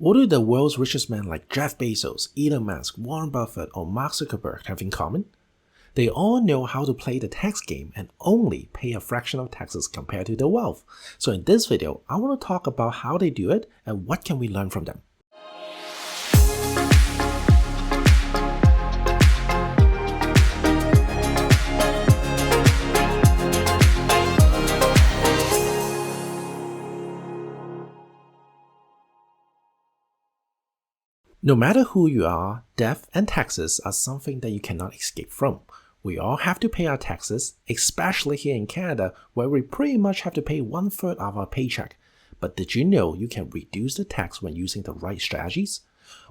What do the world's richest men like Jeff Bezos, Elon Musk, Warren Buffett, or Mark Zuckerberg have in common? They all know how to play the tax game and only pay a fraction of taxes compared to their wealth. So in this video, I want to talk about how they do it and what can we learn from them. No matter who you are, debt and taxes are something that you cannot escape from. We all have to pay our taxes, especially here in Canada, where we pretty much have to pay 1/3 of our paycheck. But did you know you can reduce the tax when using the right strategies?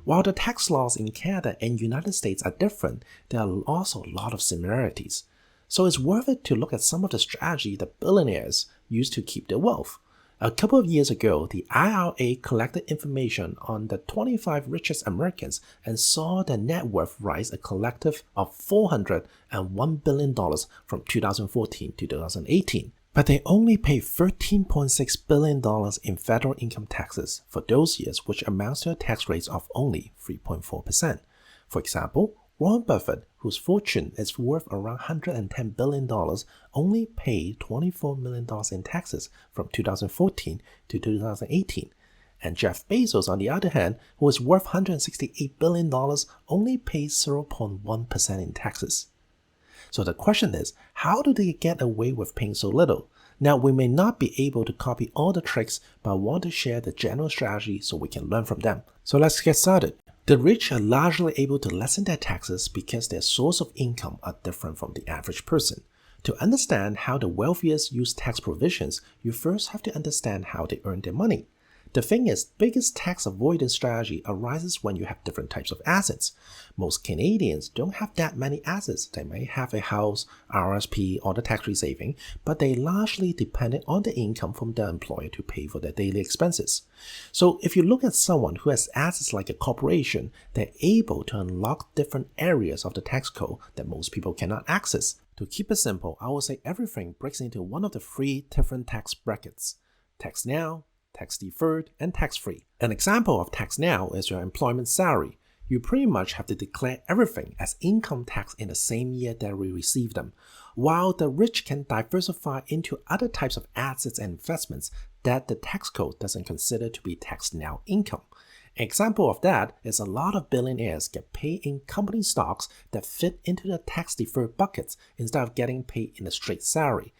While the tax laws in Canada and United States are different, there are also a lot of similarities. So it's worth it to look at some of the strategy that billionaires use to keep their wealth. A couple of years ago, the IRA collected information on the 25 richest Americans and saw their net worth rise a collective of $401 billion from 2014 to 2018. But they only paid $13.6 billion in federal income taxes for those years, which amounts to a tax rate of only 3.4%. For example, Warren Buffett, whose fortune is worth around $110 billion, only paid $24 million in taxes from 2014 to 2018. And Jeff Bezos, on the other hand, who is worth $168 billion, only pays 0.1% in taxes. So the question is, how do they get away with paying so little? Now, we may not be able to copy all the tricks, but I want to share the general strategy so we can learn from them. So let's get started. The rich are largely able to lessen their taxes because their source of income are different from the average person. To understand how the wealthiest use tax provisions, you first have to understand how they earn their money. The thing is, biggest tax avoidance strategy arises when you have different types of assets. Most Canadians don't have that many assets. They may have a house, RSP, or the tax-free saving, but they largely depend on the income from their employer to pay for their daily expenses. So if you look at someone who has assets like a corporation, they're able to unlock different areas of the tax code that most people cannot access. To keep it simple, I will say everything breaks into one of the three different tax brackets: tax now, tax deferred, and tax-free. An example of tax now is your employment salary. You pretty much have to declare everything as income tax in the same year that we receive them, while the rich can diversify into other types of assets and investments that the tax code doesn't consider to be tax now income. An example of that is a lot of billionaires get paid in company stocks that fit into the tax deferred buckets instead of getting paid in a straight salary.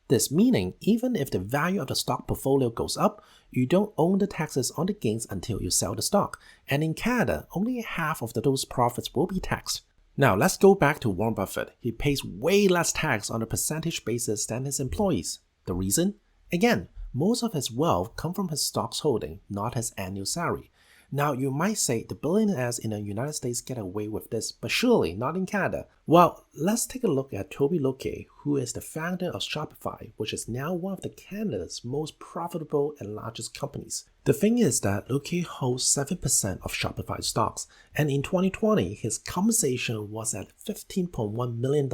This meaning, even if the value of the stock portfolio goes up, you don't own the taxes on the gains until you sell the stock. And in Canada, only half of those profits will be taxed. Now let's go back to Warren Buffett. He pays way less tax on a percentage basis than his employees. The reason? Again, most of his wealth comes from his stocks holding, not his annual salary. Now you might say the billionaires in the United States get away with this, but surely not in Canada. Well, let's take a look at Toby Lutke, who is the founder of Shopify, which is now one of Canada's most profitable and largest companies. The thing is that Lutke holds 7% of Shopify stocks, and in 2020, his compensation was at $15.1 million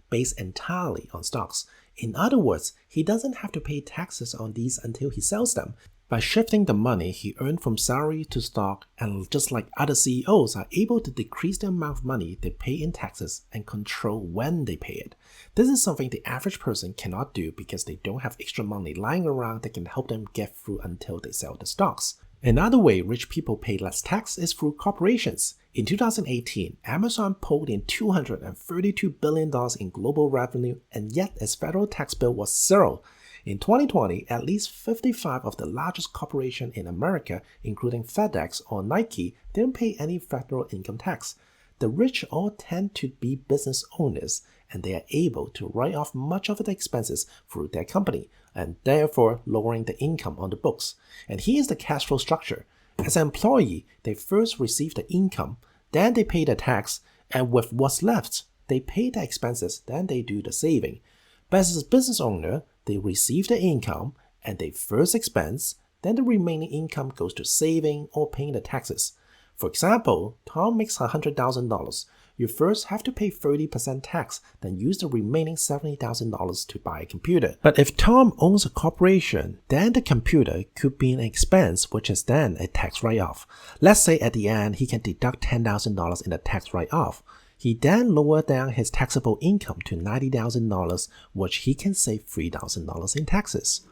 based entirely on stocks. In other words, he doesn't have to pay taxes on these until he sells them. By shifting the money he earned from salary to stock, and just like other CEOs are able to decrease the amount of money they pay in taxes and control when they pay it. This is something the average person cannot do because they don't have extra money lying around that can help them get through until they sell the stocks. Another way rich people pay less tax is through corporations. In 2018, Amazon pulled in $232 billion in global revenue, and yet its federal tax bill was zero. In 2020, at least 55 of the largest corporations in America, including FedEx or Nike, didn't pay any federal income tax. The rich all tend to be business owners, and they are able to write off much of the expenses through their company, and therefore lowering the income on the books. And here's the cash flow structure. As an employee, they first receive the income, then they pay the tax, and with what's left, they pay the expenses, then they do the saving. But as a business owner, they receive the income and they first expense, then the remaining income goes to saving or paying the taxes. For example, Tom makes $100,000. You first have to pay 30% tax, then use the remaining $70,000 to buy a computer. But if Tom owns a corporation, then the computer could be an expense, which is then a tax write-off. Let's say at the end he can deduct $10,000 in the tax write-off. He then lowered down his taxable income to $90,000, which he can save $3,000 in taxes.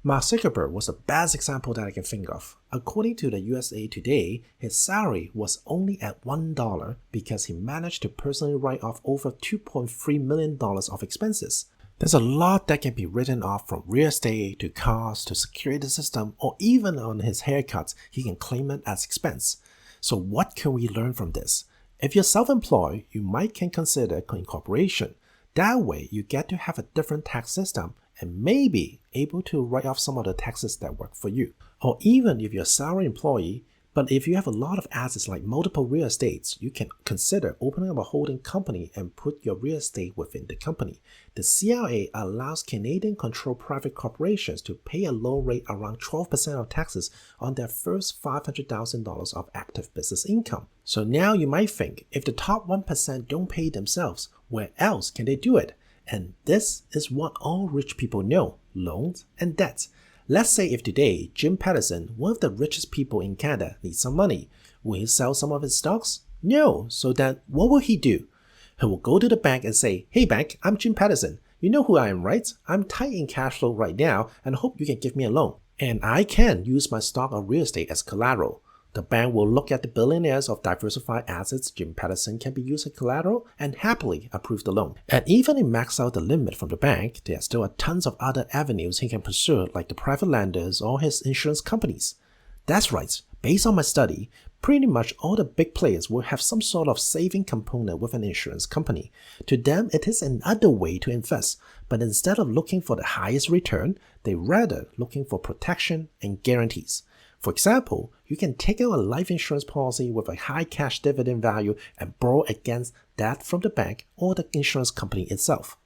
Mark Zuckerberg was the best example that I can think of. According to the USA Today, his salary was only at $1 because he managed to personally write off over $2.3 million of expenses. There's a lot that can be written off, from real estate to cars to security system, or even on his haircuts, he can claim it as expense. So what can we learn from this? If you're self-employed, you might can consider incorporation. That way, you get to have a different tax system and maybe able to write off some of the taxes that work for you. Or even if you're a salary employee, but if you have a lot of assets like multiple real estates, you can consider opening up a holding company and put your real estate within the company. The CRA allows Canadian-controlled private corporations to pay a low rate around 12% of taxes on their first $500,000 of active business income. So now you might think, if the top 1% don't pay themselves, where else can they do it? And this is what all rich people know: loans and debts. Let's say if today Jim Pattison, one of the richest people in Canada, needs some money. Will he sell some of his stocks? No. So then what will he do? He will go to the bank and say, "Hey bank, I'm Jim Pattison. You know who I am, right? I'm tight in cash flow right now and hope you can give me a loan. And I can use my stock or real estate as collateral." The bank will look at the billionaires of diversified assets Jim Pattison can be used as collateral and happily approve the loan. And even if he maxes out the limit from the bank, there are still tons of other avenues he can pursue, like the private lenders or his insurance companies. That's right, based on my study, pretty much all the big players will have some sort of saving component with an insurance company. To them, it is another way to invest, but instead of looking for the highest return, they rather looking for protection and guarantees. For example, you can take out a life insurance policy with a high cash dividend value and borrow against that from the bank or the insurance company itself.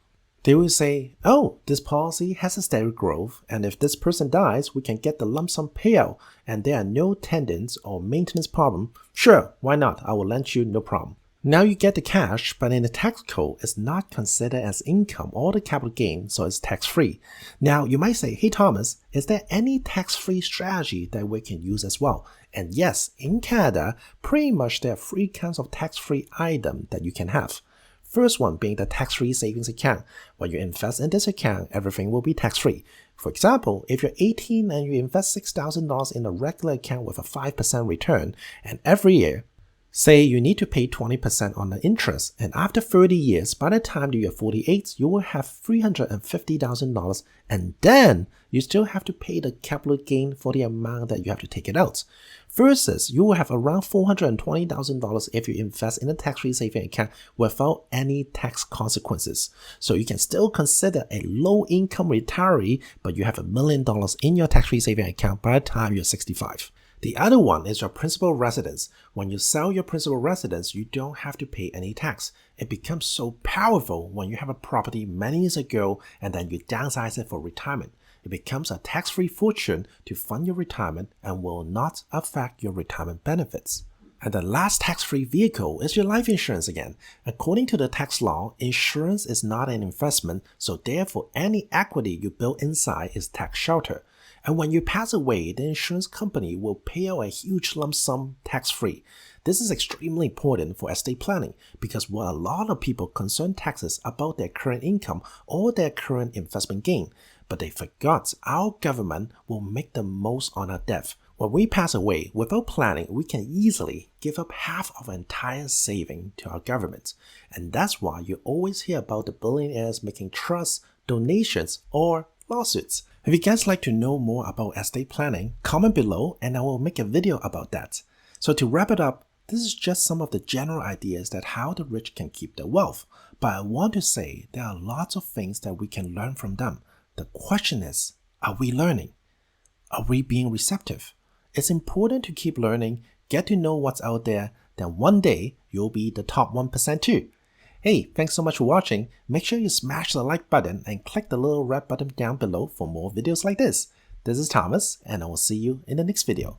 They will say, "Oh, this policy has a steady growth, and if this person dies, we can get the lump sum payout, and there are no tenants or maintenance problem. Sure, why not? I will lend you, no problem." Now you get the cash, but in the tax code, it's not considered as income or the capital gain, so it's tax-free. Now you might say, "Hey Thomas, is there any tax-free strategy that we can use as well?" And yes, in Canada, pretty much there are 3 kinds of tax-free items that you can have. First one being the tax-free savings account. When you invest in this account, everything will be tax-free. For example, if you're 18 and you invest $6,000 in a regular account with a 5% return, and every year, say you need to pay 20% on the interest, and after 30 years, by the time you're 48, you will have $350,000, and then you still have to pay the capital gain for the amount that you have to take it out. Versus, you will have around $420,000 if you invest in a tax-free saving account without any tax consequences. So you can still consider a low-income retiree, but you have $1 million in your tax-free saving account by the time you're 65. The other one is your principal residence. When you sell your principal residence, you don't have to pay any tax. It becomes so powerful when you have a property many years ago and then you downsize it for retirement. It becomes a tax-free fortune to fund your retirement and will not affect your retirement benefits. And the last tax-free vehicle is your life insurance again. According to the tax law, insurance is not an investment, so therefore any equity you build inside is tax shelter. And when you pass away, the insurance company will pay out a huge lump sum tax-free. This is extremely important for estate planning because a lot of people concern taxes about their current income or their current investment gain, but they forgot our government will make the most on our death. When we pass away, without planning, we can easily give up half of our entire saving to our government. And that's why you always hear about the billionaires making trusts, donations, or lawsuits. If you guys like to know more about estate planning, comment below and I will make a video about that. So to wrap it up, this is just some of the general ideas that how the rich can keep their wealth. But I want to say there are lots of things that we can learn from them. The question is, are we learning? Are we being receptive? It's important to keep learning, get to know what's out there, then one day you'll be the top 1% too. Hey, thanks so much for watching. Make sure you smash the like button and click the little red button down below for more videos like this. This is Thomas, and I will see you in the next video.